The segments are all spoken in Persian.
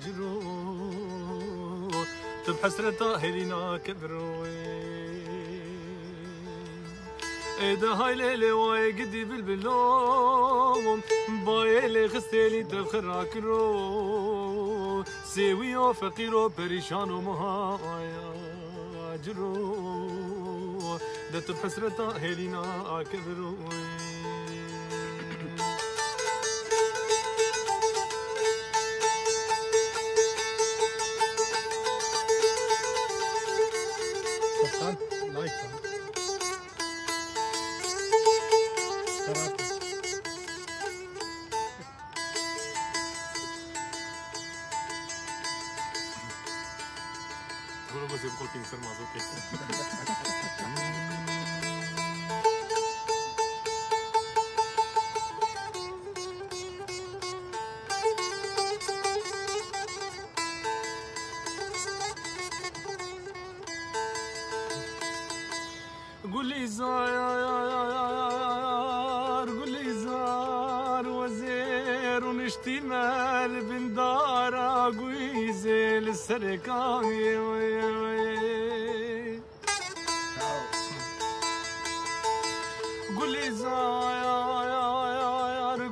جرو تبحسرة هلينا كبروين ايدا هاي ليلي واي قدي بالبلوم بايلي خستيلي تبخر كرو سيويو فقيرو بريشان ومهايا جرو دت بحسرة هلينا كبروين لايك قولوا بس يبقوا كينسر مازوكي قولي زار قولي زار وزير ونشتمال بن دارا قويزل السركاي قولي زار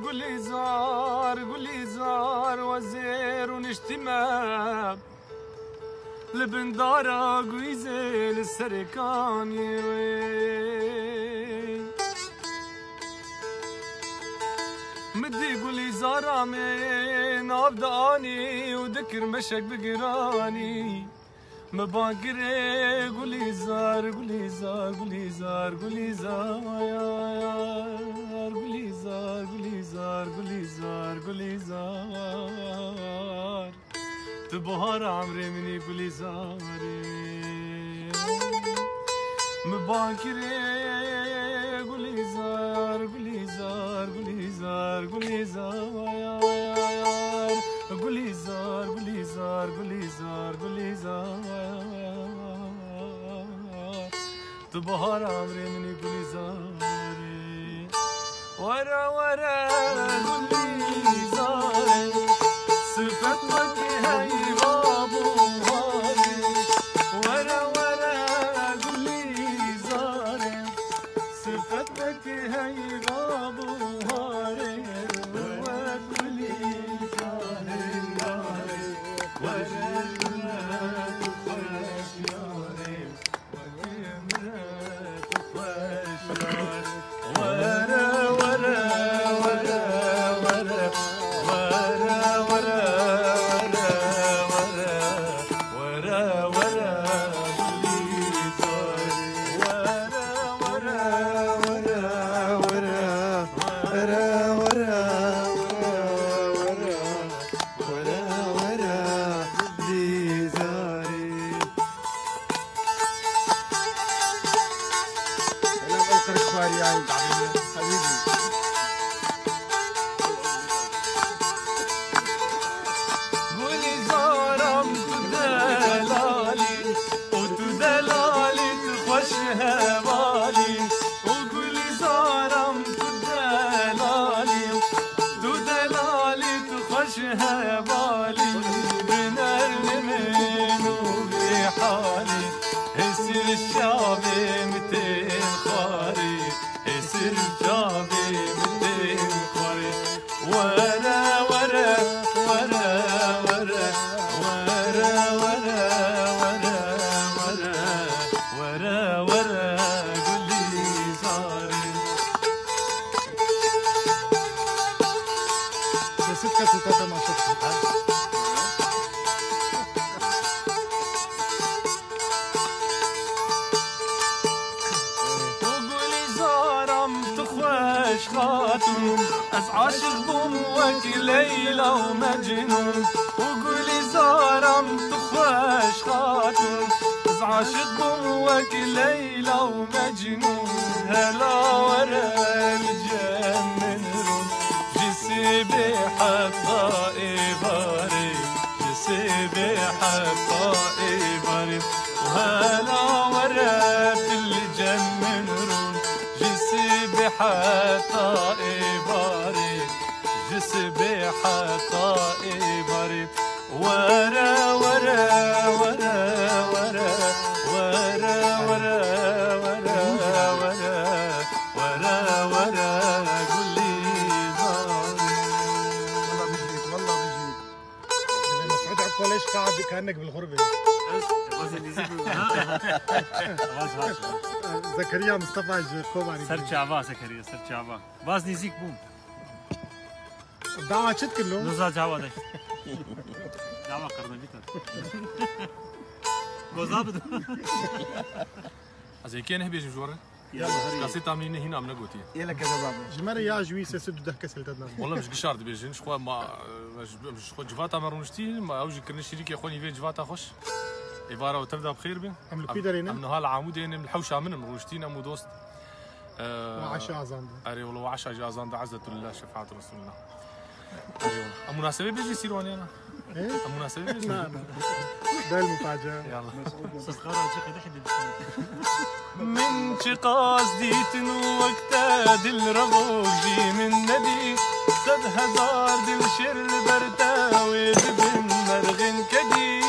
قولي زار قولي زار وزير ونشتمال لبن دارا قويزل السركاني مدي قولي زارا من عبداني وذكر مشك بقراني مباقري قولي زار قولي زار قولي زار قولي زار قولي زار قولي زار قولي زار قولي زار تبهار عمري مني قولي زاري مباكري قولي زار قولي زار قولي زار قولي زار قولي زار قولي زار قولي زار قولي زار تبهار عمري مني قولي زاري ورا ورا قولي زاري صفتك هاي غابو هاري ورا ورا قولي زاري صفتك هاي غابو هاري وقولي زاري ناري وجلات وفاش ياري وجمرات وفاش ياري ورا ورا ورا ورا هبالي بنرمن وبحالي هسر الشعبي متين خاري هسر الشعبي متين خاري ورا ورا ورا ورا ورا ورا ورا ورا ورا ورا قولي زاري ستة ستة ما شفت وقولي زارم تخوش خاتون از عاشق بموك ليلى ومجنون وقولي زارم تخوش خاتون از عاشق بموك ليلى ومجنون هلا ورا الجنن جسبي حتى إباري جسبي حتى إباري وهلا ورا في الجنن جسبي حتى إباري جسبي حتى إباري ورا ورا ورا ورا ورا ورا ورا ورا ورا ورا قول لي زاري. والله بيجيك والله بيجيك. مسعود عقول ايش قاعد كانك بالغربه. زكريا مصطفى كوباني. سرچاوا زكريا سرچاوا. باز نزيك بوم. دعوة شد كله. نزا جاوا ده. جاوا قرنا بيتر. گذابد. از یکی نه بیشتر جوره. يلا کسی تامین هینا من نگویی. يلا كذا بابا جمرة يا جويسة سد ده كسل تدنا. والله مش قشار دبیجین شخوا ما مش خود جواتا مرونشتی ما اوجی کرن شریک خونی وی جواتا خوش. إبارة وتبدأ بخير بين. عملوا في دارينا. من هالعمود يعني من الحوشة من مرونشتين أمو دوست. وعشاء أذان. أري والله وعشاء جازان ده عزة الله شفاعة رسول الله. أري والله. المناسبة بيجي يصيروا أنا. إيه؟ المناسبة بيجي. لا ده المفاجأة. يلا. من شقاص ديتن وقتا دل ربوك جي من ندي صد هزار دل شر برتا ويدبن مرغن كدي.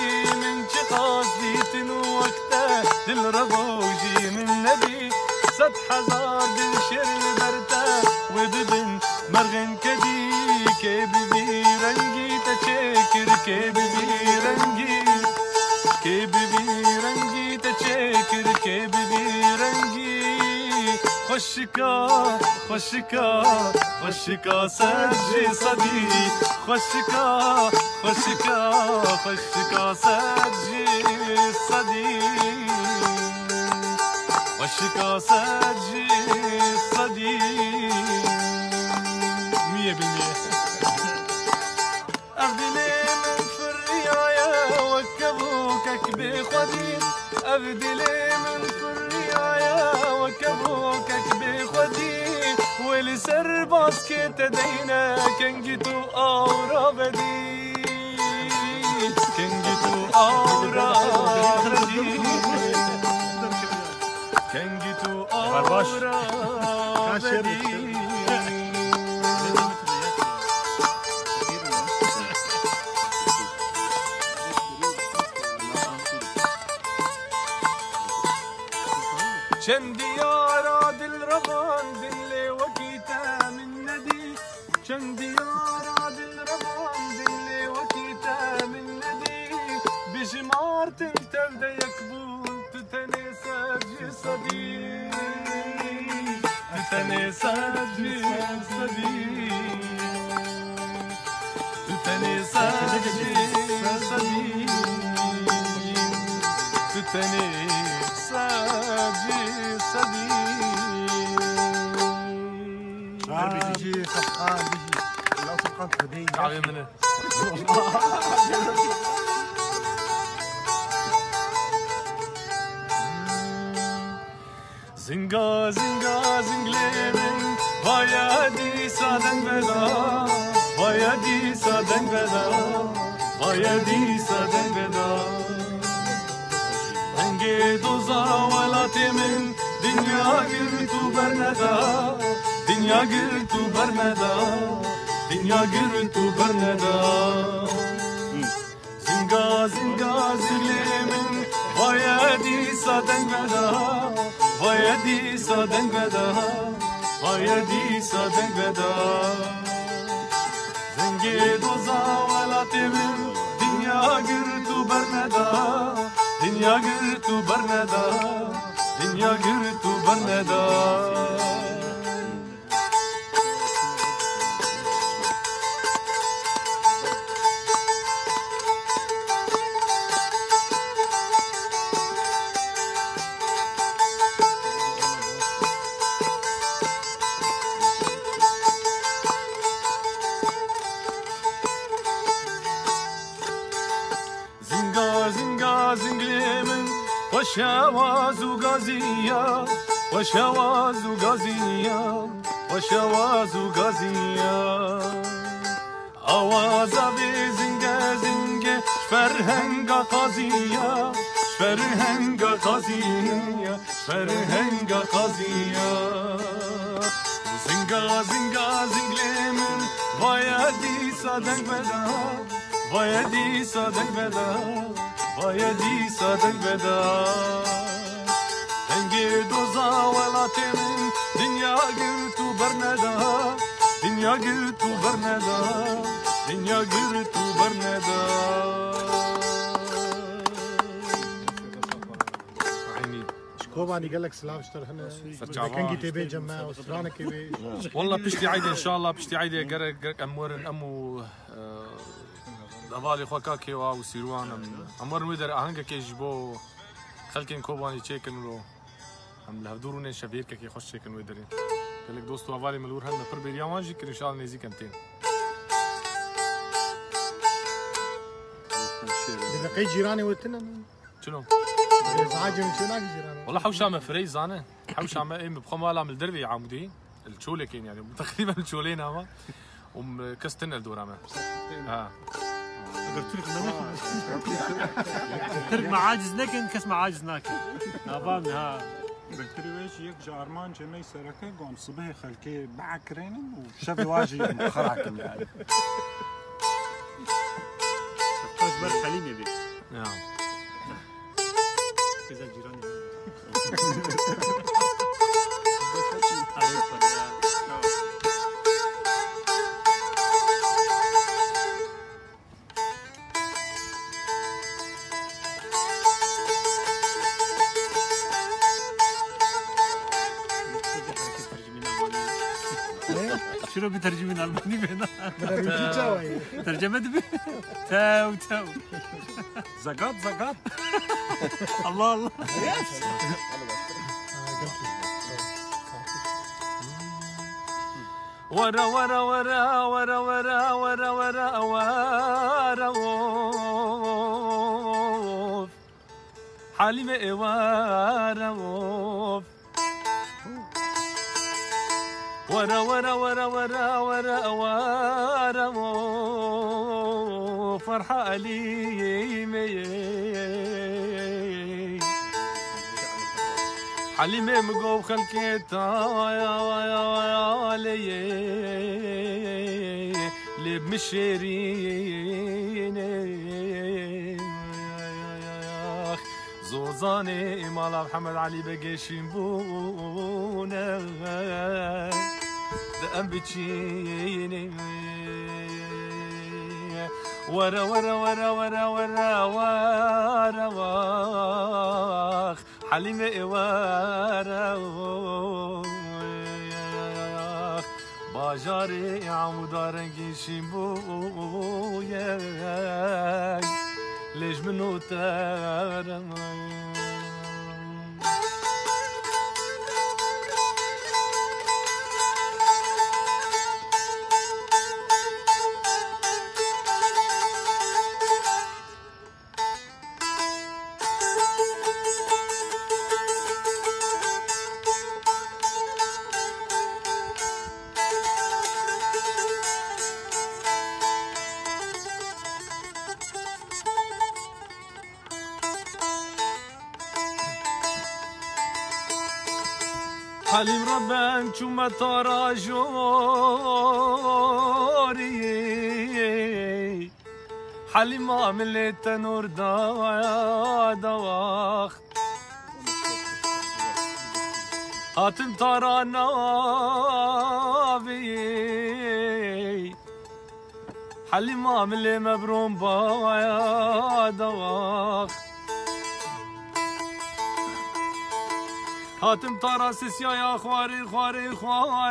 من شقاص ديتن وقتا دل ربوك جي من ندي صد هزار دل شر برتا ويدبن مرغن كدي. كببي رنجي تشكر كببي رنجي كببي رنجي تشكر كببي رنجي. خشكا خشكا خشكا سجي صدي خشكا خشكا خشكا سجي صدي خشكا سجي صدي 100%. أبدلي من فريايا وكبوكك بخدي أبدلي من فريايا وكبوكك بخدي ولسر باسكت دينا كنجتو أورا بدي كنجتو أورا بدي كنجتو أورا بدي. شن ديارا دل ربان دل وكيتا من ندي شن ديارا دل ربان دل وكيتا من ندي بجمار تبدا يكبون تتناسى جسدي تتناسى جسدي تتناسى جسدي تتناسى بيجي سبحان بيجي لو سبحان خدي تعالي منه. زنگا زنگا زنگلیمن بایدی سادن بدا بایدی سادن بدا بایدی سادن بدا. هنگی دوزا ولاتي من دنيا قرتو برندا دنيا قرتو برندا دنيا قرتو برندا. زنگا زنگا زنگلیمن بایدی سادن بدا بایدی سادن بدا بایدی سادن بدا. زنگی دوزا ولاتي من دنيا قرتو برندا دنيا قرتو برندا دنيا قرتو برندا. زنگا زنگا زنگلیمن وشواز وغازية وشواز وغازية وشواز وغازية. آوازا بزنگا زنگا شفرهنگا قازية شفرهنگا قازية شفرهنگا قازية. زنگا زنگا زنگلیمن وایدی سادنگ بدا وایدی صادق بدا وایدی صادق بدا هنگی دوزا ولاتی من دنیا گر تو برندا دنیا گر تو برندا دنیا گر تو برندا عيني كوباني قال لك سلام اشتر هنا كنجي تبي جماعة وسرانك يبي والله بشتي عيدي ان شاء الله بشتي عيدي قرق امور امو دافالي خوكاكي واو سيروان امور ويدر اهنگا كي جبو خلكين كوباني تشيكن رو هم لهدورون شبير كي خوش تشيكن ويدرين قال لك دوستو افالي ملور هنا پر بيريا ماجي كر ان شاء الله نزيك انتين بقي جيراني وتنا شنو ازعاج من شنو جيراني والله حوشامه فريز انا حوشامه ايه بخم ولا من الدربي عمودي الشولة كين يعني تقريبا الشولين هما كستن الدورامه قلت لك قلت لك معاجز لكن كاس معاجز ناكل فاهمني ها بترويش يك جارمان جمي سركه قوم صبح خلكي بعكرين وشبي واجي مخرعكم يعني اكبر حليم يبي نعم كذا جيراني شنو بترجمين ألماني بينا؟ ترجمة بي تاو تاو زقات زقات الله الله ورا ورا ورا ورا ورا ورا ورا ورا ووف حليمة ورا ووف ورا ورا ورا ورا ورا ورا ووف فرحة أليمة حليمة مقوب خلكيتا يا لي لب مشيرين زوزاني مالا محمد علي بقيشين بونا دقم بتشيني ورا ورا ورا ورا ورا ورا واخ حليمة ورا واخ باجاري عمودارنجي شيبويا ليش منو ترى حليم ربان شو ترى جوري حليم عملت نور دواخ هاتم ترى نابي حليم عملت مبروم بايا دواخ هاتم طرا سيسيا يا خواري خواري خواري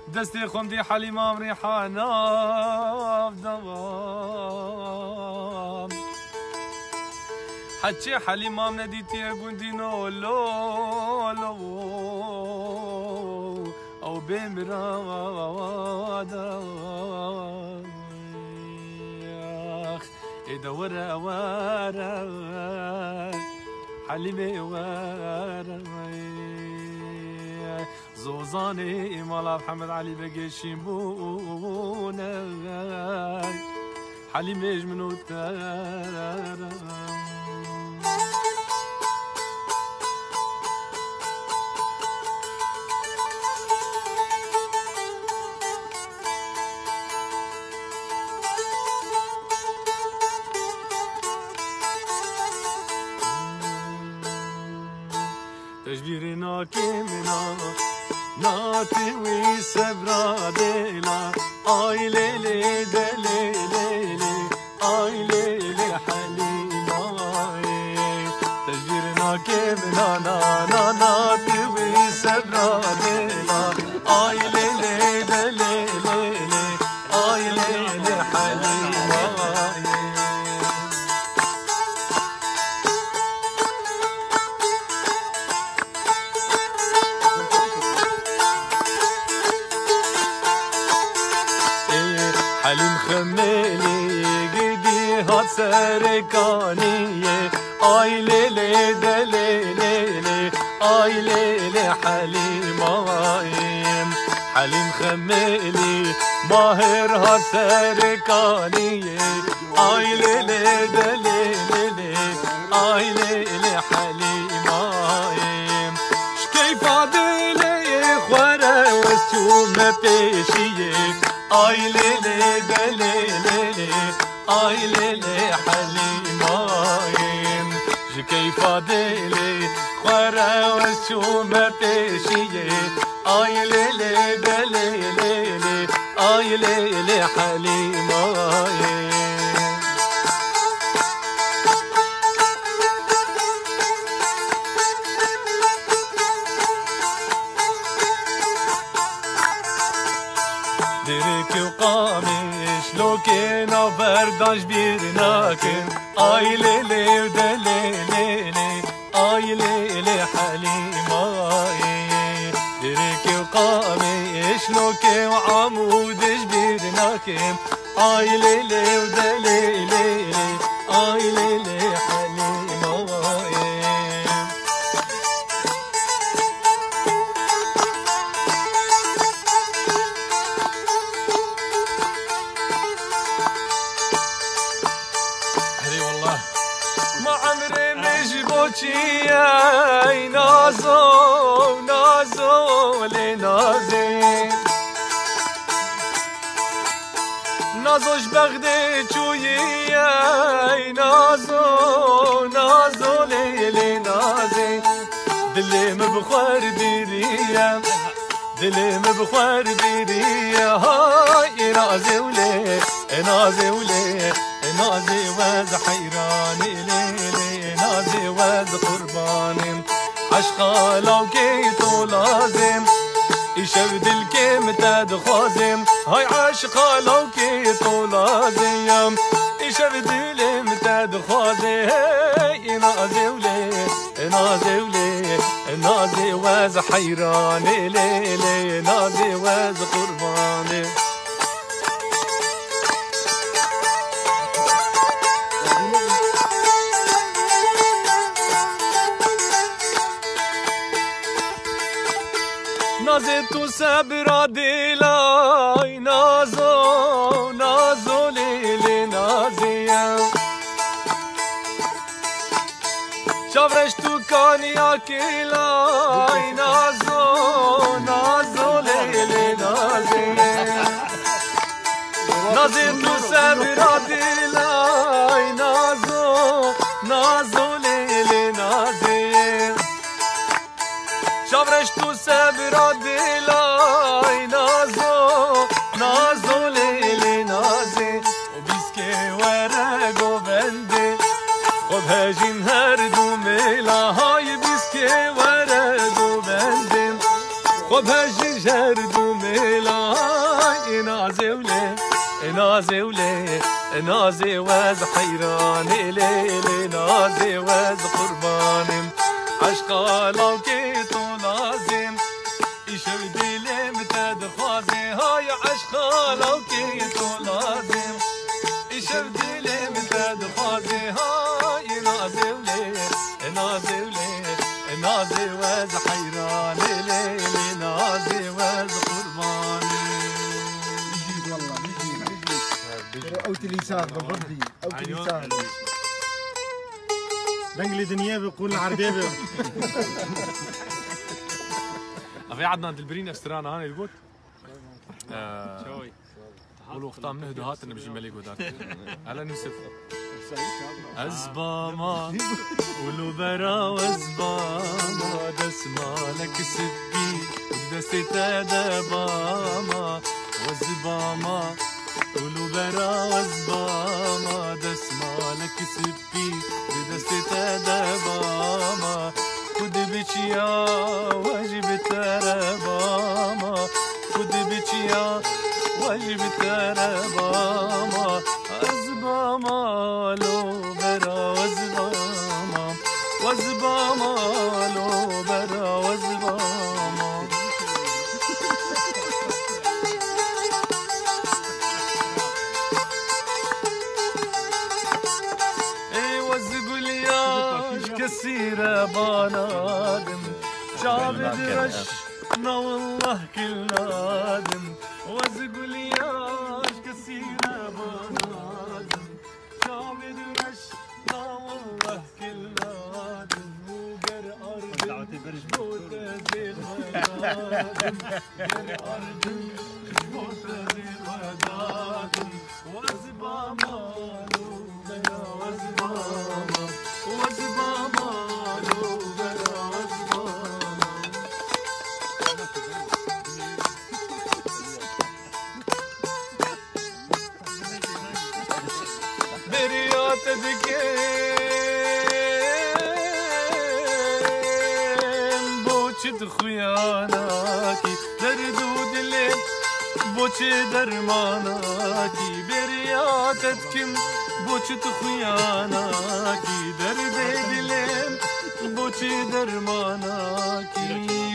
دستي خمدي حليمة مريحانة بدوام حتشي حليمة منديتي قندي نولو لو أو بمرادا إذا ورا ورا حليمة ورا زوزاني مالا محمد علي بقيشين بونا حليمة جمنو ترى ناكمنا ناتوي سبرا ديلا آي ليلي دليلي آي ليلي حليمة تجبيرنا كمنا نا ناتوي سبرا ديلا آي ليلي دليلي آي ليلي حليمة حليم خميلي قدي هات سركانية آي ليلي دليلي آي ليلي حليم حليم خميلي ماهر هات سركانية آي ليلي دليلي آي ليلي حليم شكيف عدلي خورة وسومة بيشية آي ليلي دليلي آي ليلي حليمة جكيفة دلي خورة وسومة بيشية آي ليلي دليلي آي ليلي حليمة لوكينا فرداش بيرناكن آي ليلي ودليلي آي ليلي حليمة دريكي وقاميش لوكي وعمودش بيرناكن آي ليلي ودليلي آي ليلي حليمة چیای نازو نازو لنازی نازوش بغده چویای نازو نازو لنازی دلم بخور بیریم دلم بخور بیریم های نازی ولی نازی ولی نازي وز حيراني ليلي نازي وز قرباني عشقا لو كيتو لازم يشبد الكيم تدخازم هاي عشقا لو كيتو لازم يشبد الكيم تدخازم نازي ولي نازي ولي نازي وز حيراني ليلي نازي وز قرباني نازي تو صبر دلاي نازو نازو ليلي نازية شافرش تو كانيا كلاي نازو نازو ليلي نازية نازي تو صبر دلاي نازو نازو ليلي نازية شافرش تو صبر دلاي نازو نازو ليلي نازي وبيسكي ورقو بندي خب هاجم هردو ميلا هاي بيسكي ورقو بندي خب هاجم هردو ميلا هاي نازي ولي نازي ولي نازي وز حيراني ليلي نازي وز قرباني عشقا لو كيتو لازم يشوف دلم تدخازي هاي عشقا لو كيتو لازم يشوف دلم تدخازي هاي نازي ولي نازي ولي نازي وز حيراني ليلي نازي وز قرباني بيجيك والله بيجيك اوتي اليسار بالضبط اوتي اليسار بنقلي دنيا بيقول العربية في عندنا دلبرين استرانا هاني البوت قولوا ختام نهدو هات انه بيجي ملك ودار هلا نوسف أزباما ولو برا وزباما دسمالك سبي ودستيتا دباما وزباما ولو برا وزباما دسمالك سبي ودستيتا دباما خد بيشيا واجب ترباما خد بيشيا واجب ترباما أزباما لو برا وزباما وزباما لو برا وزباما اي وزقول ياش كثيرة بنادم جابد رش والله كل نادم وزقول ياش كثيرة بنادم جابد رش والله كل نادم وقر أرض جبوت زي الودادم قر أرض جبوت زي الودادم وزباما لو برا وزباما وزباما لو برا وزباما بريات دكين بوچد خياناكي دردود الليل بوچ درماناكي بريات دكين بوچد خياناكي درد دلين بوچ درماناكي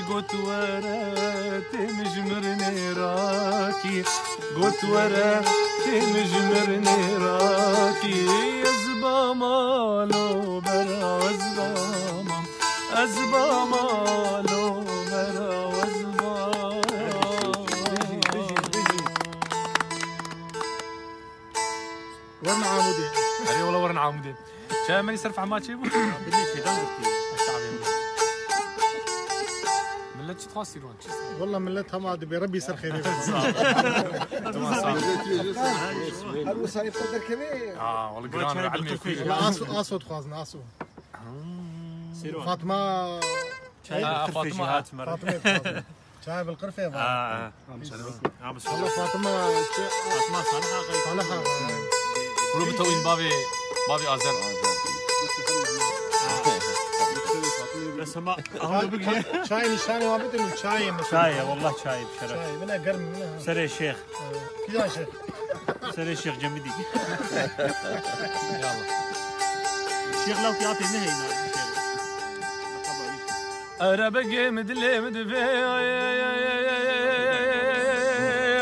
قوت ورات مجمرني راكي قوت ورات مجمرني راكي أزباما لو برا وزباما أزباما لو برا وزباما ورنا عامودين أي والله ورنا عامودين شايف من يصرف عمات شيبو ملت شو تخاصيرون والله ملتها ما ادري ربي يسر خير الوصايف قدر كبير والله قران علمي فيه والله اسود خوازنا اسود فاطمه فاطمه فاطمه شاي بالقرفه والله فاطمه صالحه ولو بتوين بابي ازر بس ما شاي نشاني ما بدل شاي شاي والله شاي بشرف شاي منها قرم منها سري الشيخ كذا يا شيخ سري الشيخ جنبدي يلا الشيخ لو يعطي نهي أربعة مدلي مدفي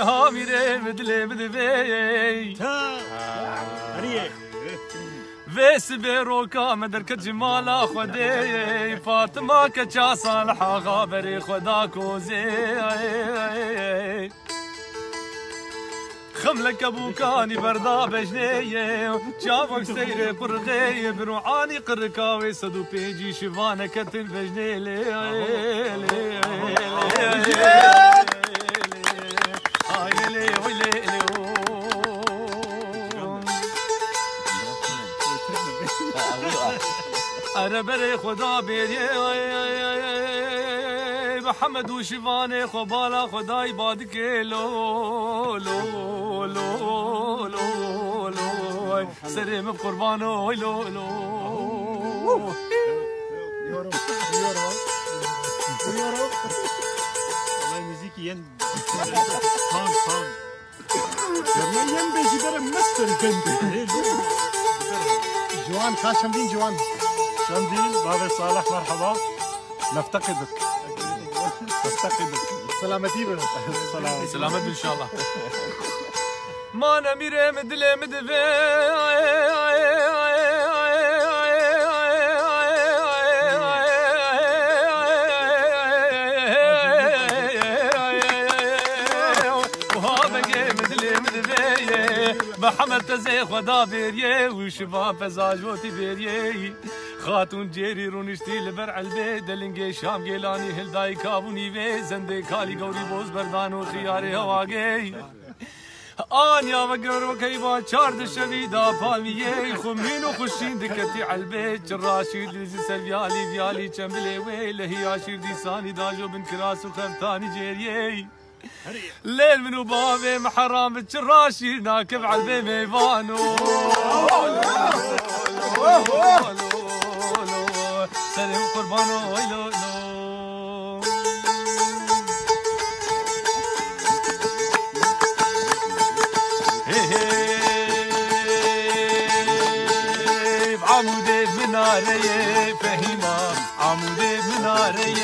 هاميري مدلي مدفي هريه فيس بيروكا مدرك جمال خدي فاطمة كجا صالحة غابري خداك وزي خملك ابوكاني بردا بجنيه شافك سيري برغي بروعاني قركاوي صدو بيجي شفانك تلبجني لي أنا بري خدا بيدي محمد وشفاني خبالا خداي بادك لو لو لو لو لو سريم بقربانو لو لو يورو والله ميوزيكي ين فان لما ينبغي برا مستر بنت جوان كاشمدين جوان شمدين بابي صالح مرحبا نفتقدك سلامتي بنا سلامت ان شاء الله ما نمير مدلي مدفي محمد تزي خدا بيريه وشباب فزاجوتي بيريه خاتون جيري رونشتي لبرع البيت دلنجي شام جيلاني هلداي كابوني في زندي كالي قوري بوز بردان وخياري هواقي آنیا بگر و کیبا چارد شوی دا پامیه خمین و خوشین دکتی علبه چراشید لیزی سلویالی ویالی چمبله وی لهی آشیر دیسانی داجو بن کراس و خفتانی جریه ليل منو بابي محرام الشراشي ناكب على البي ميفانو سلم قربانو ويلو عمودي مناري فهيمة عمودي مناري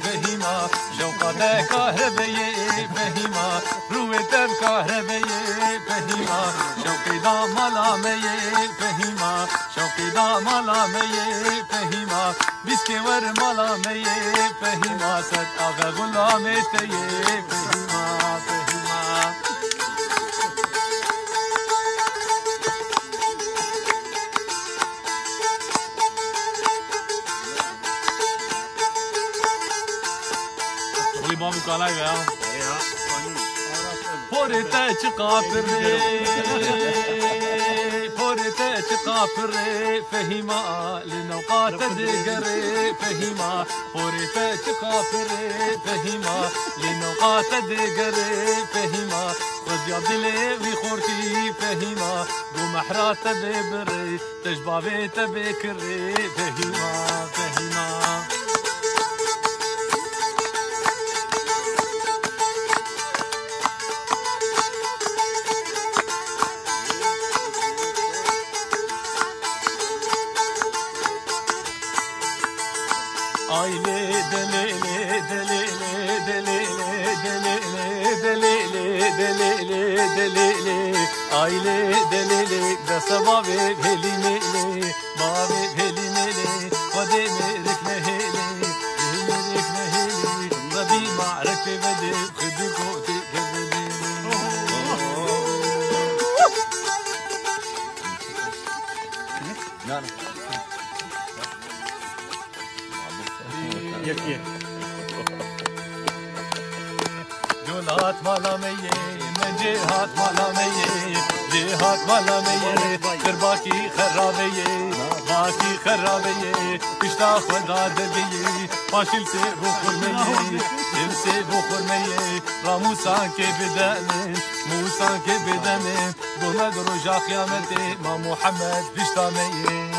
فهيمة شوقة كهربية فهيمة روية كهربية فهيمة شوقي دا ملامية فهيمة شوقي دا ملامية فهيمة بسكي ور ملامية فهيمة سد أغا غلامي تيه فهيمة فهيمة بابو كالاي يا فورتا چقافر فورتا چقافر فهيما لنوقات دقر فهيما فورتا چقافر فهيما لنوقات دقر فهيما خذ يا دلي وخورتي فهيما ومحرات ببري تجبابي تبكري فهيما فهيما آيلي دليلي دليلي دليلي دليلي دليلي دليلي دليلي آيلي دليلي بس بابي بهلي ميلي بابي بهلي ميلي ودي ميرك نهيلي ميرك نهيلي ربي معركة بدي خدي قوتي كبدي لا يك جولات مالا مية من جهات مالا مية جهات مالا مية باقي خرابية باقي خرابية اشتا خدا دبية فاشل سي بخور مية دل سي بخور مية راموسان كي بدأمن موسان كي بدأمن بومد رجا قيامتي ما محمد بشتا مية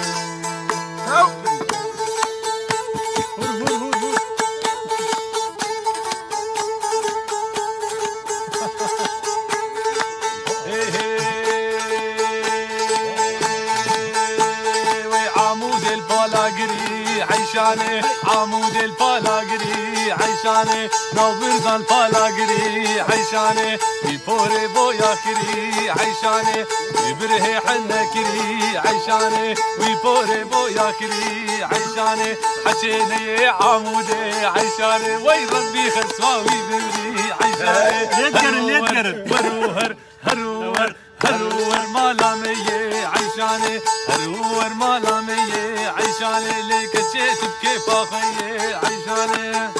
عيشاني عمود الفلاقري عيشاني نوبرد الفلاقري عيشاني بيفوري بويا كري عيشاني ببره حنا كري عيشاني بيفوري بويا كري عيشاني حشيني عمودي عيشاني وي ربي خرسواوي بمري عيشاني يذكر وروهر هروهر هروهر مالامية عيشاني هروهر مالامية عيشاني ليك شيت بكيف اخيي عيشاني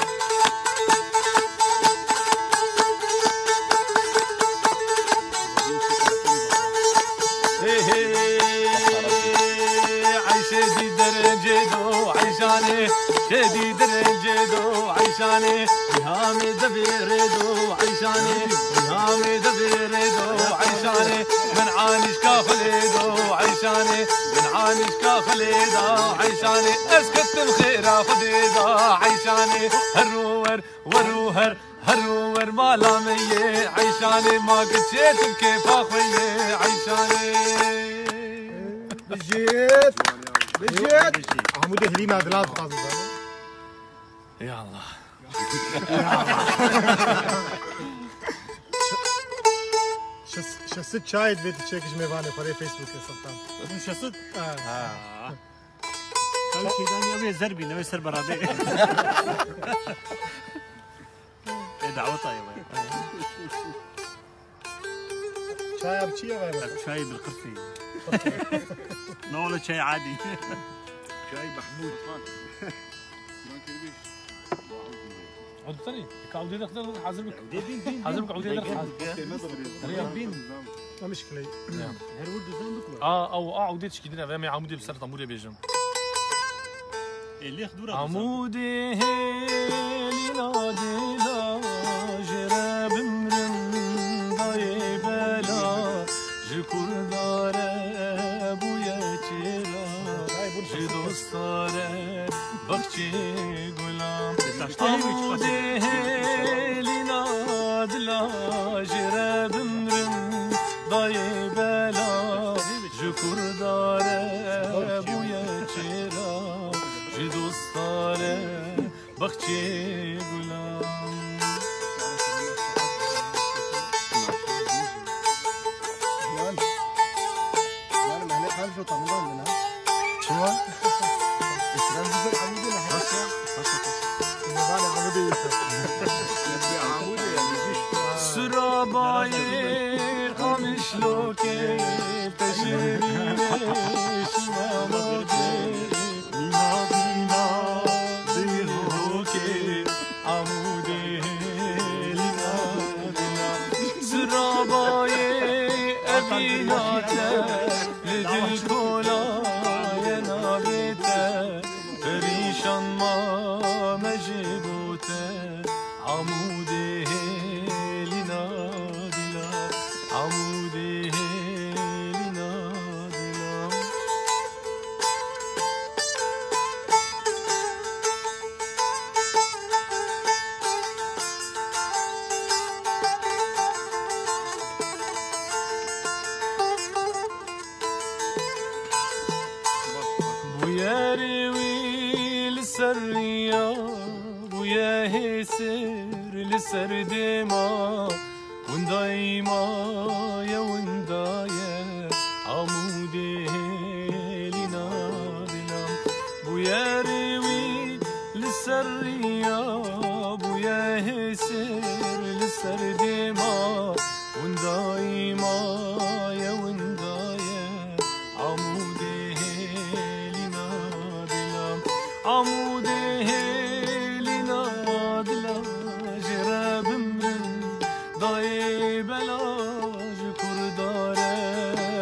عيشتي درنجدو عيشاني شدي درنجدو عيشاني بهامي دبيردو عيشاني بهامي دبيردو عيشاني من عانش كاخليدو عيشاني من عانش كاخليدو عيشاني اسكت الخير خديدو عيشاني هروور وروهر هروور مالامية عيشاني ما قد شيت بكيف اخوية عيشاني بجيت عمود هلي مع دلال قاصد يا الله شست شاهد بيت تشيكش ميفاني فري فيسبوك السلطان من شصد؟ كل شيء داني أبي زربي نبي سر برادي دعوتها يا وين شاي أبكي يا غير شاي بالقرفي نولا شاي عادي شاي محمود عود ثاني كعودي دخل حاضر بك حاضر بك عودي دخل ما مشكله او عودي تشكيدنا فهم عمودي بسرط عمودي بيجم اللي خدوره عمودي لنادي لا جرب مرن ضاي بلا جكور داره بويا چرا جي دوستاره بخچي غلام عمودي لنادي لا جرب مرن ضاي بلا جكور داره بويا چرا جي دوستاره بخچي غلام شو طمران منها شو؟ اسلام جبل عمودي سراباير قمش لوكي تشريش مامودي نينا بينا ديهوكي عمودي لنا سراباير أبيناته لدل كولا ينابته فريشان ما مجبوته عمودي لنادلا عمودي لنادلا بويا روي للسرية بويا هسر للسردما وندايما يا وندايا عمودي لنادلا بويا روي للسرية بويا هسر للسردما وندايما يا وندايا عمودي لنادلا عمودي لنادلا جراب من ضاي بلاج كرداره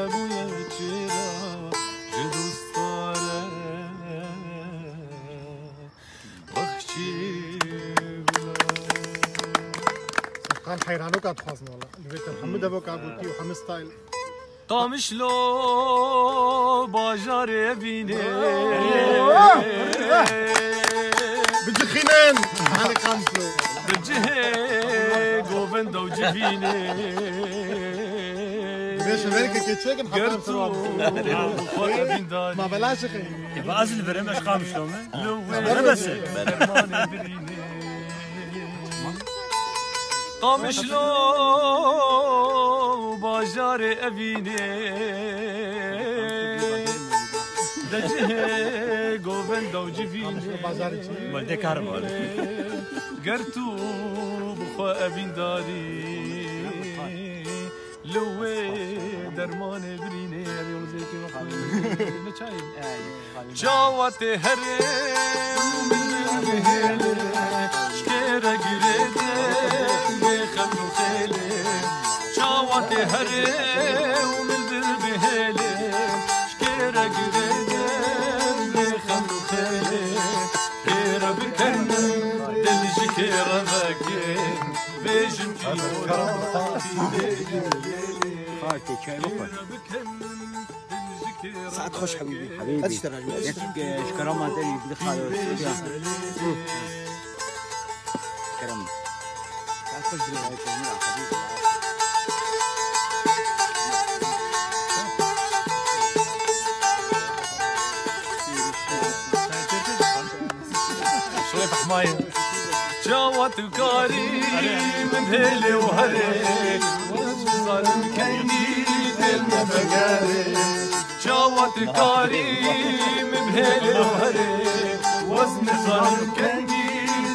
بويا چرا جدوستاره بخشي كان حيرانوك اتخاصنا والله البيت محمد ابوك ابوتي وحمد ستايل طامش لو باجار بيني بيجي خنان على كانسلو بجه جوفندا وجفيني ليش امريكا كيتشيكن حطام سرواب ما بلاش اخي يبقى ازل بريم اش قام شلون بس طامش لو باجار ابيني دجه جوفندا وجفيني ولدي كهرباء قرتو بخو ابين داري لوي درمان بريني اليوم زي كيما نشاي جوات هرم من الهيل شكيرا قريت بخمو خيلي جوات هرم من الهيل شكيرا قريت بخمو خيلي كيرا بكن دلج كيرا بكن بيجم خالتي شاي مقبل ساعات خوش حبيبي اشترى شكرا تاني بدي خالص كرم ساعات خوش حبيبي شوي حماية جوات وكاري من هيلي وهري وصار كيدي المبقاري جوات وكاري من هيلي وهري وزن صار كيدي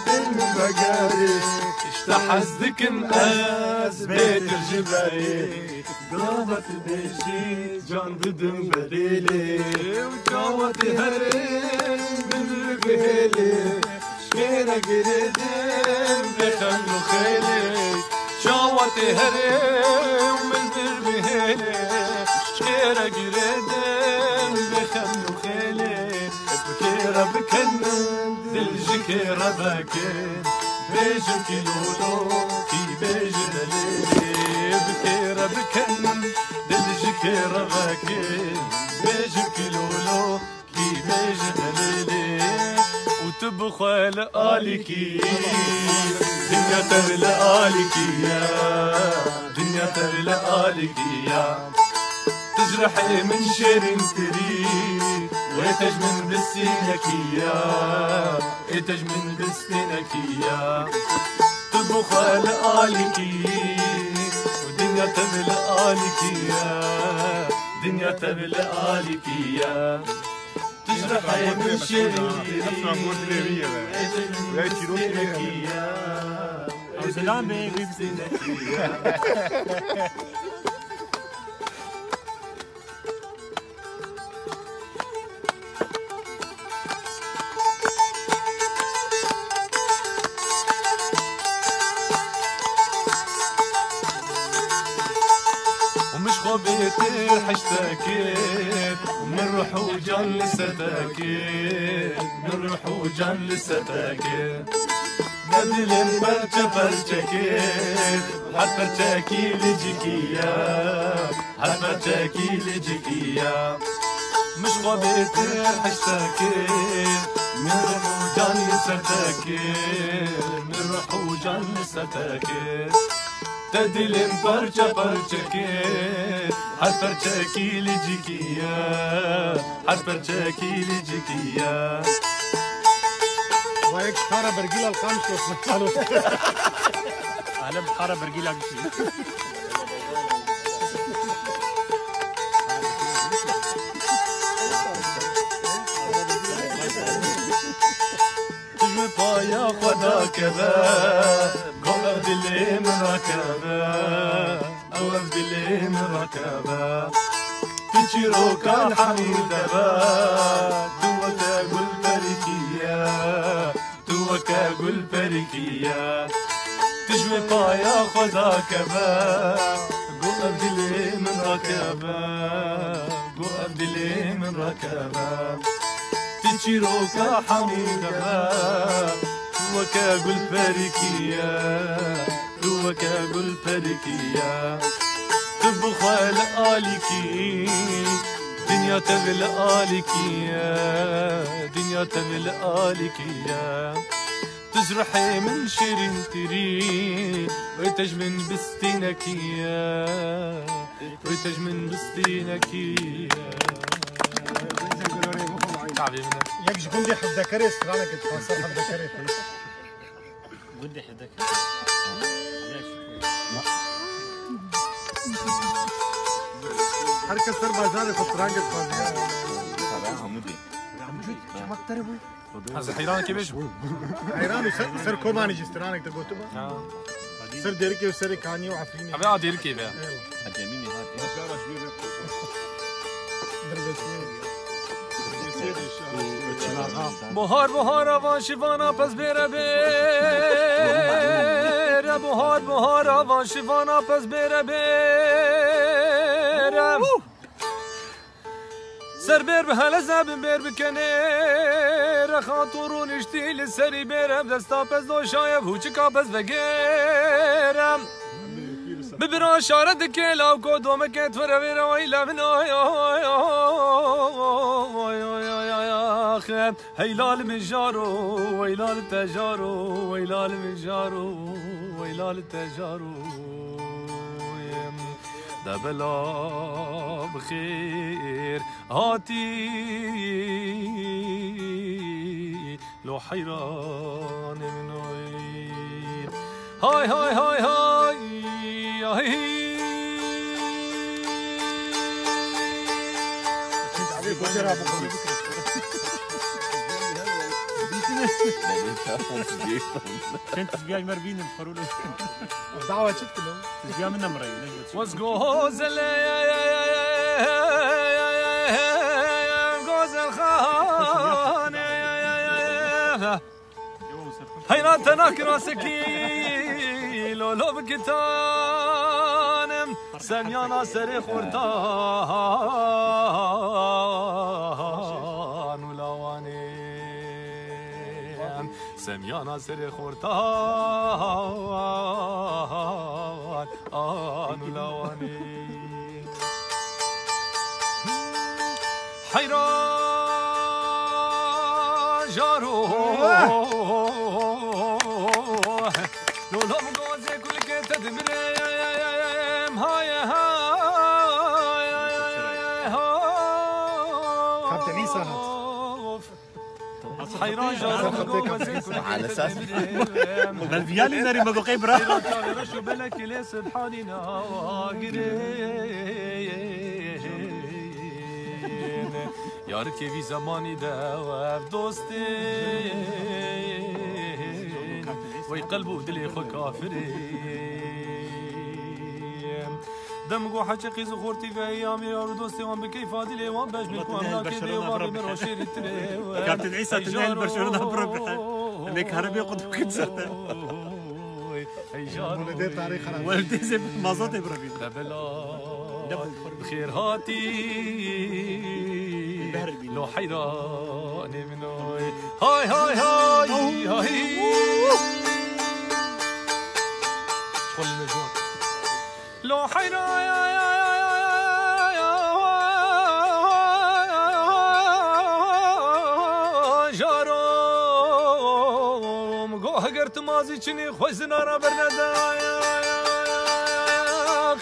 المبقاري اشتحزدك مقاس بيت الجباري قامت بيشي جان بدم بديلي وجوات هري من بهيلي شكيرة قردم بخملو خيلي شاوتي هرم من بهيلي شكيرة قردم بخملو خيلي بكيرة بكن دلجكيرة بكن بيجم كيلولو كي بيجم ليلي بكيرة بكن دلجكيرة بكن بيجم كيلولو كي بيجم ليلي وتبخل آلكي دنيا تبل آلكي دنيا تبل آلكي تجرحي من شيرين تري ويتجمن بالسينكية يتجمن بالسينكية تبخل آلكي ودنيا تبل آلكي دنيا تبل آلكي تجرحي من شيرين تري ويتجمن بالسينكية سلام بيبي خبيتي حشتكيت ومن روح وجان لستاكيت من روح وجان لستاكيت بدل برجة برجكيت حتى برجكي لجكيا حتى برجكي لجكيا مش خبيتي حشتكيت من روح وجان لستاكيت من روح وجان لستاكيت تدلم برجة برجكيت حتى برجكي لجكيا حتى برجكي لجكيا وهيك حارة برجيلة القمش وصلت أنا بحارة برجيلة بشي تجوي بايا خدا كذا قول أبدلي من ركبة أو أبدلي من ركبة تجيرو كان حميدة دوكا قول بركية دوكا قول بركية تجوي بايا خدا كذا قول أبدلي من ركبة قول أبدلي من ركبة تشيروكا حميدة دوكا قول بركية دوكا قول بركية تبخل آلكي دنيا تبل آلكي دنيا تبل آلكي تجرحي من شيرين تري ويتجمن بستينكية ويتجمن بستينكية يك جبن دي حدا كريس رانا كنت فاصل حدا كريس ودي حدك حركة سر بازار خطران قد فاضي عمودي ما تربو هذا حيران كيفش حيران سر كوماني جسترانك تقوتبا سر ديركي وسر كاني وعفريني أبي أدير كيف هجميني هاتي بهار بهار آوان شیوانا پس بره بره بهار بهار آوان شیوانا پس بره بره سر بر به هل زبن بر بکنه رخاطورون اشتیل سری برم دستا پس دو شایب هوچکا پس بگرم ببرا شارد کلاو کو دومکت ورا ویلا بنا هيلال من جارو ويلال تجارو ويلال من جارو ويلال تجارو دبلا بخير هاتي لو حيران من وين هاي هاي هاي هاي كنت تبيع مربين الفرولة دعوة شفت له تبيع من نمرين وز غوزل غوزل خان غاتنا كراسكي لولو بكتانم سميانا سري خورتان ولاواني سميانا سري خورتان ولاواني حيران جارو لولا مغازي كل كتدمرم هاي كابتن عيسى حيران جارو مغازي كل على اساس بالفيالي داري بقو قيبره رشو بلك لي سبحاني ناقرين يارك في زماني داوف دوستين وي قلبو دلي خو كافرين دمقو حشقي زخورتي في ايامي يا دوستي وان بكيف هادي وان باش منكم املاكي دي وان من روشيري تري كابتن عيسى تنهي برشلونه بربح ليك هربي قد كنت ولدي تاريخ ولدي زي مازوت بربي بخير هاتي لو حيران منوي هاي هاي هاي هاي شغل المجوان لو حيران جاروم قو هقرت مازي چني خوش زنارا برندا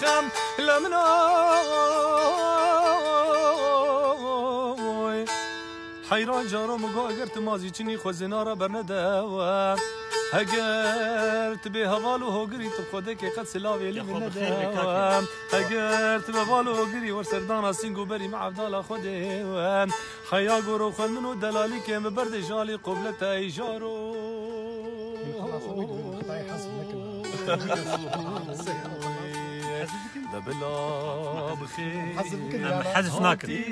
خم لمناي حيران جارم قو هقرت مازي چني خوش زنارا برندا هقرت به هوالو هوگری تو خودك قد سلاوي لي من ندام هقرت به هوالو هوگری ورسردانا سينگو بري مع عبدالله خودي خيا قرو خل منو دلالي كم برد جالي قبلة ايجارو دبلا بخير حذف ناكل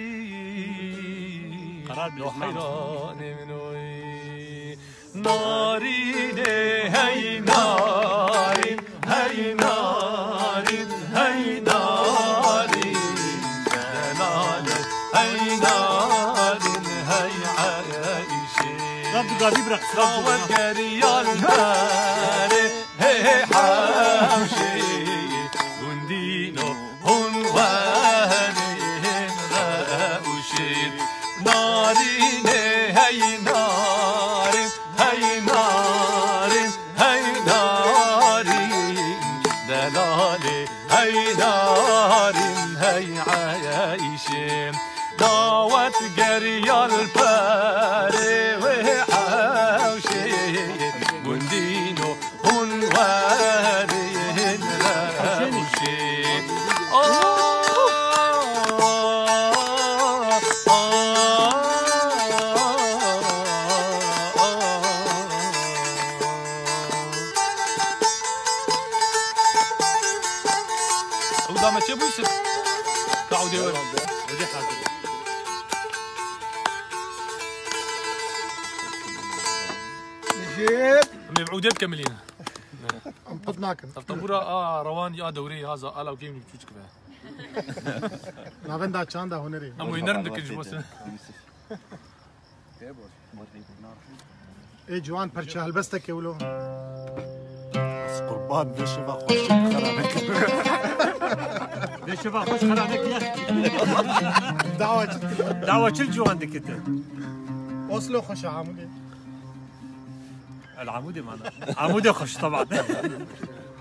قرار لو حيران منوي نارين هي نارين هي نارين هي نارين دلالة هي نارين هي عايشين رب قاضي برقص صوت ريال مالي هي حامشي بندينو هنوانين غاوشين نارين هي نارين هي نارين هي نارين دلالي هي نارين هي عايشين دعوت قرية الفاري وحوشي بندينو هنوانين غاوشي ما تشوفوا يوسف كعودي ورا ودي حاجه نجيب مبعودين كاملين نحط ناكل طبورة روان يا دوري هذا الا وكيم بتشوف كذا نافن دا چاندا هنري امو ينرم دك جوس اي جوان پرچه هلبستك ولو قربان بشبه خوش خرابك بشبه خوش خرابك يا دعوة شل جو عندك انت اوسلو خوش عامودي العمودي معنا عمودي خوش طبعا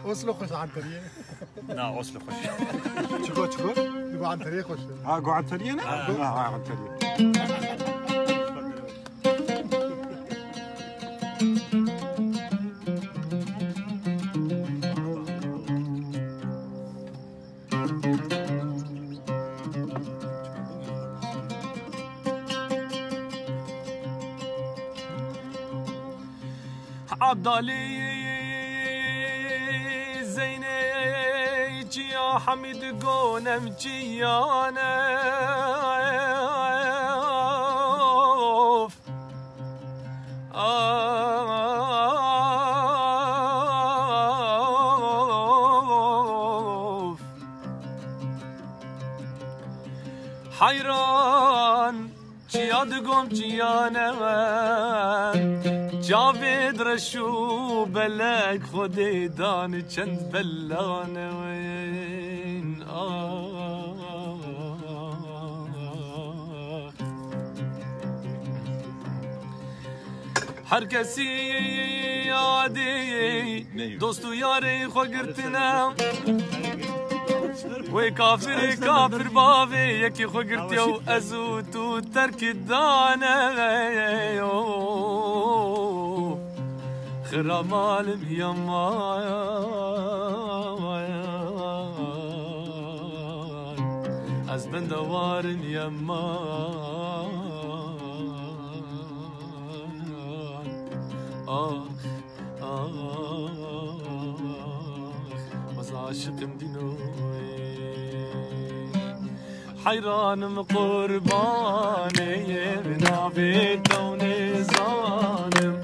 اوسلو خوش عنتريه لا اوسلو خوش شكو يقول عنتريه خوش قو عنتريه عنتريه عبدالي زيني يا حميد قونم جيانا حیران چیا دگم چیا نوان جاوید رشو بلک خودی دان چند بلانوین هر کسی یادی دوستو یاری خو گرتنم وی کافر کافر باوی یکی خو گرتیو ازو تو ترک دانه خرامالم یمان از بندوارم یمان باز عاشقم دینوی حیرانم قربانی ناوی کون زانم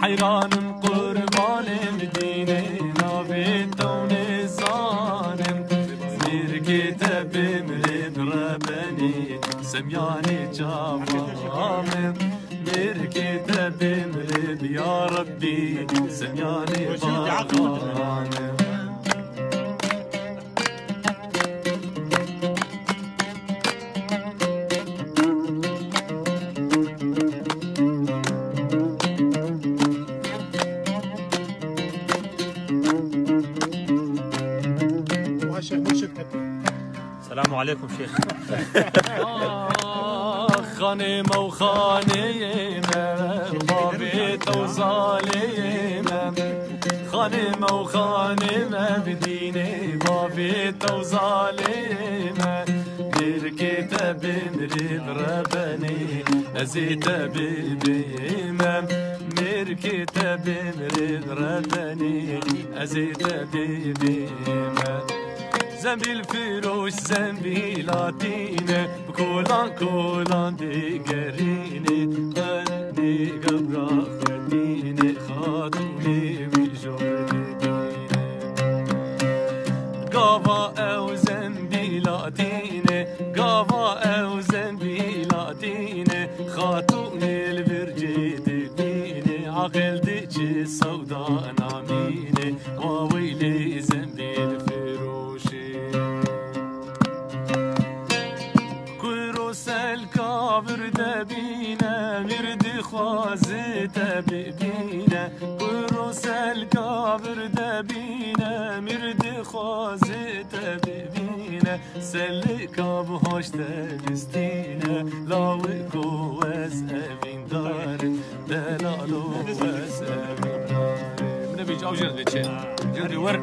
حیرانم قربانم دینه ناوی کون زانم زیر کتابم رب ربنی سمیانی جوامم زیر کتابم رب یا ربی سمیانی باقانم السلام عليكم شيخ خانم و خانم بابت و ظالم خانم و خانم بدینه بابت و ظالم در کتاب مرد ربنی ازیت ببیمم مر کتاب مرد ربنی ازیت ببیمم زنبیل فروش زنبیلاتینه بکولان کولان دیگرینه قرنی قبرا خردینه خاتونی ویجوردینه قاوا او زنبیلاتینه قاوا او زنبیلاتینه خاتونی البرجی دینه عقل دیچی سودا نامینه واویلی زنبیل دبینه مرد خوازه ببینه بروس الکابر دبینه مرد خوازه ببینه سلکاب هاش دستینه لاوی کو از اوین دار دلالو از اوین دار نبی جاو جلد چه جلد ور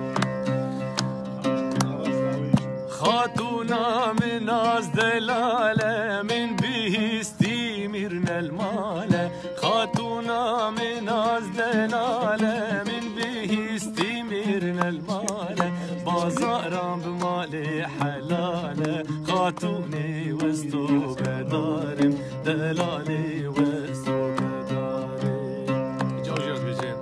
خاتونا من از دلاله من بهستی میرن الماله خاتونا من از دلاله من بهستی میرن الماله بازارم بمال حلاله خاتوني وستو بدارم دلالي وستو بدارم جوجل بجيم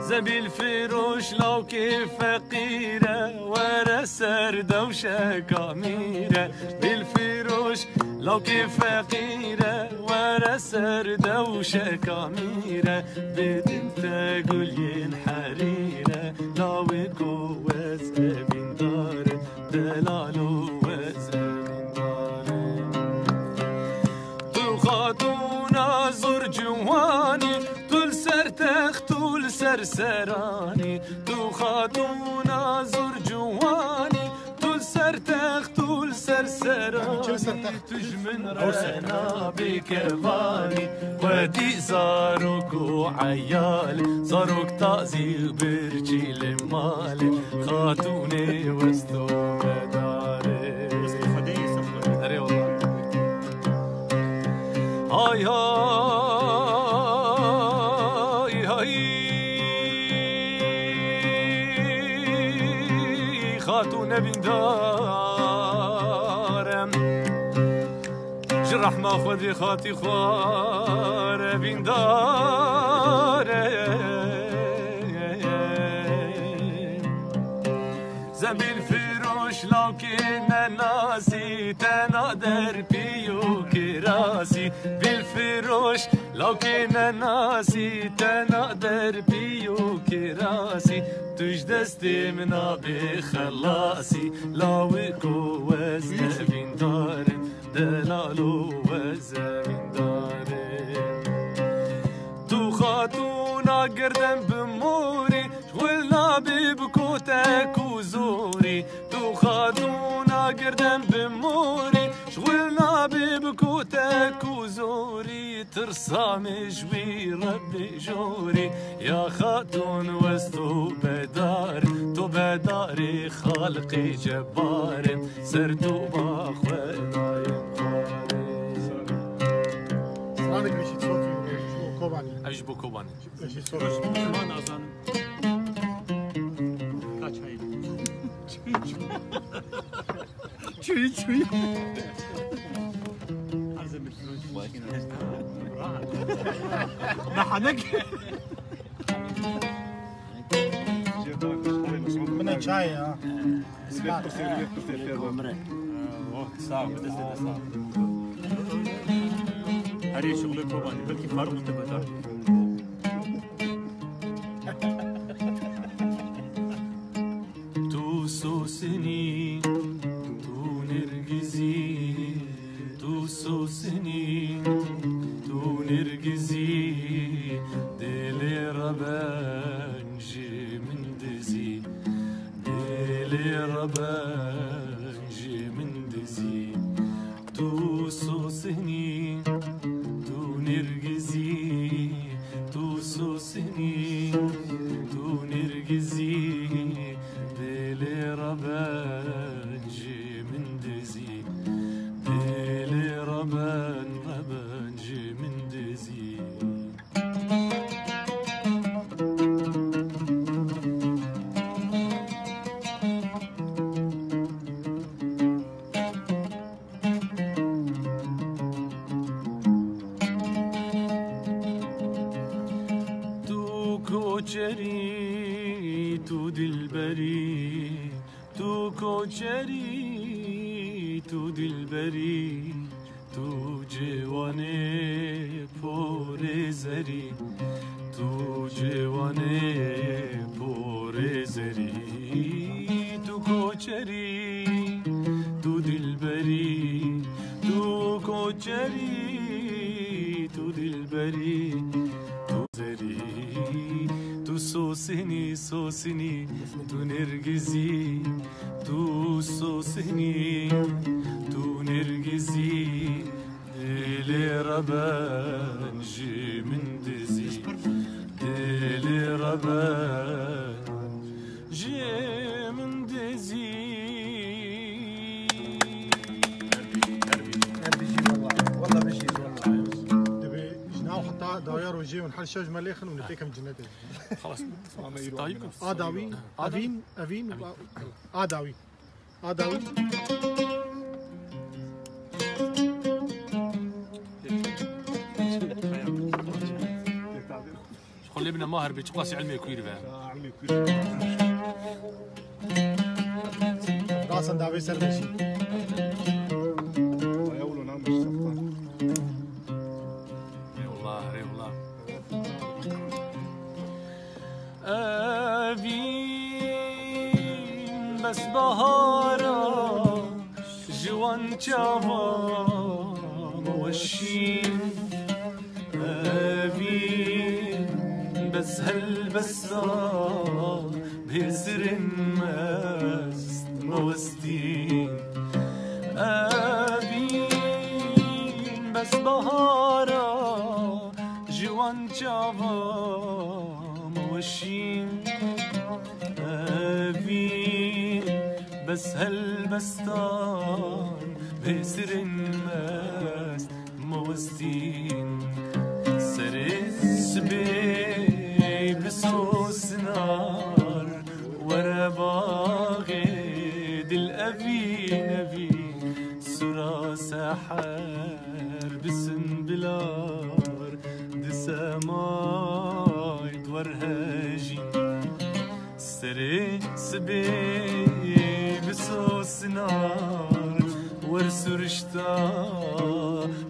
زبيل فروش لو كيف فقيرة ورا سردة وشكاميرة بالفروش لو كيف فقيرة ورا سردة وشكاميرة بدم تقول ينحريرة لو يكوز ابن دار دلالو وز ابن دار تو خاتونا زور جواني طول سر تخت طول سر سراني تو خاتونا زور جواني طول سر تخت طول سر سراني تجمن رنا بكفاني ودي زاروك وعيالي زاروك تازي برجي لمالي خاتوني وستو بداري أري والله هاي هاي هاي خاتون بندارم جرح ما خودي خاتي خوار بندارم زنبيل فروش لو كنا ناسي تنقدر بيو كراسي بالفروش لو كنا ناسي تنقدر بيو كراسي توش دستي منا بخلاصي لاوكو وزن بين دارم دلالو وزن بين دارم تو خاتونا قردن بموري شغلنا ببكوتك وزوري تو خاتونا قردن بموري شغلنا ببكوتك وزوري ترسى مجوي ربي جوري يا خاتون وستو بدار تو بداري خالقي جبار سرتو باخونا صادق مشي تصوفي كوباني ايش بو كوباني مشي تصوفي من azan. Kaç ay? Çuy çuy. Arz bir Nahanek. من شاي ها Sağ ol. Sağ ol. Her şey şuglu Kobani. Belki Faruk da bedar. تو سوسني تو نرجزي تو سوسني تو نرجزي ديلي ربانجي من دزي ديلي ربانجي من دزي تو سوسني تو نرجزي تو سوسني تو نرجزي ديلي ربانجي من دزي ديلي ربانجي من دزي تو کوچری تو دلبری تو کوچری تو دلبری تو جوانه پر زری تو جوانه پر زری تو کوچری تو دلبری تو کوچری تو دلبری تو زری تو سوسني سوسني تو نرجزي تو سوسني تو نرجزي ديلي ربانجي من دزي ديلي ربانجي من دزي بيجي والله بيجي والله تبي جناو حتى داير وجي ونحل شوج مليخن ونفيك من جنته خلاص طيب آداوي أفين آداوي خلي ابن ماهر بيتقاسي علمي كوير بقى راسا داوي سرمشي والله والله أبين بس بهارا جوان جاوا موشين أبين بس هالبسا بهزر مست موستين أبين بس بهارا جوان جاوا موشين أبين بس هالبستان بهزر مست موستين سرس بي بسوس نار ورا باغد الأبي نبي سرا سحر بسنبلار دساماي دورهاجي سرس بي بسوس السنار ورسرشتا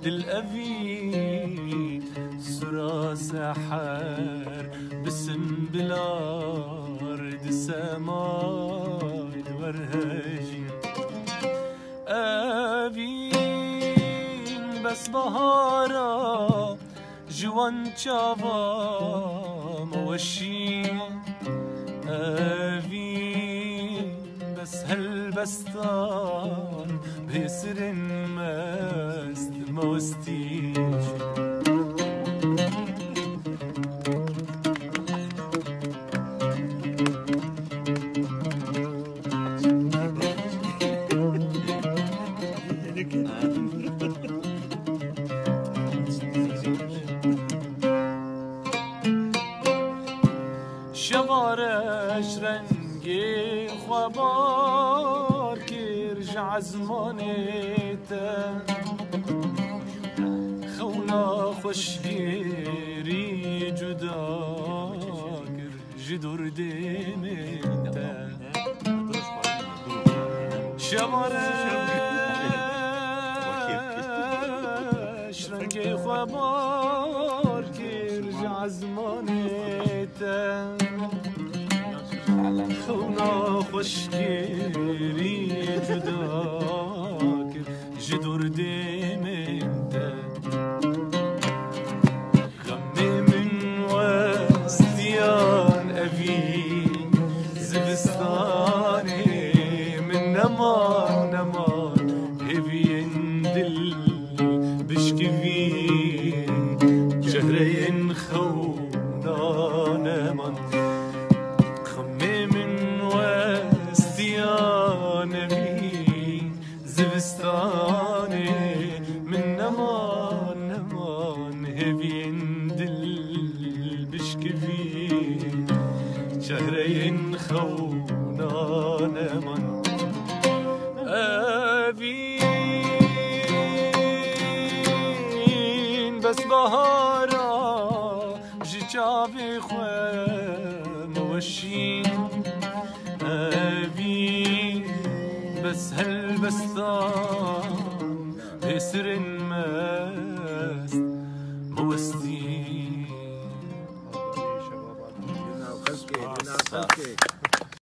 للأبي سرا سحر بسم بالأرض سماي ورهجي أبين بس بهارا جوان چاوا موشي أبين بس هالبستان بسر مست موستيش شوارش رنگی خوابار کرجع زمانیتا خونا خوشگیری جدا کر جدور دیمیتا شوارش رنگی خوابار کرجع زمانیتا خونا خوشگیری جدا کر جدور دیمیتا غمی من وستیان أبي زبستاني من نمان هبين دل بشكفين جهرين خونا نمان زبستاني من نمان هبين دل بشكفي شهرين خونا نمان أبين بس بهارا جيشافي خواه موشين أبين بس هالبستان بسر مست موستي خلقي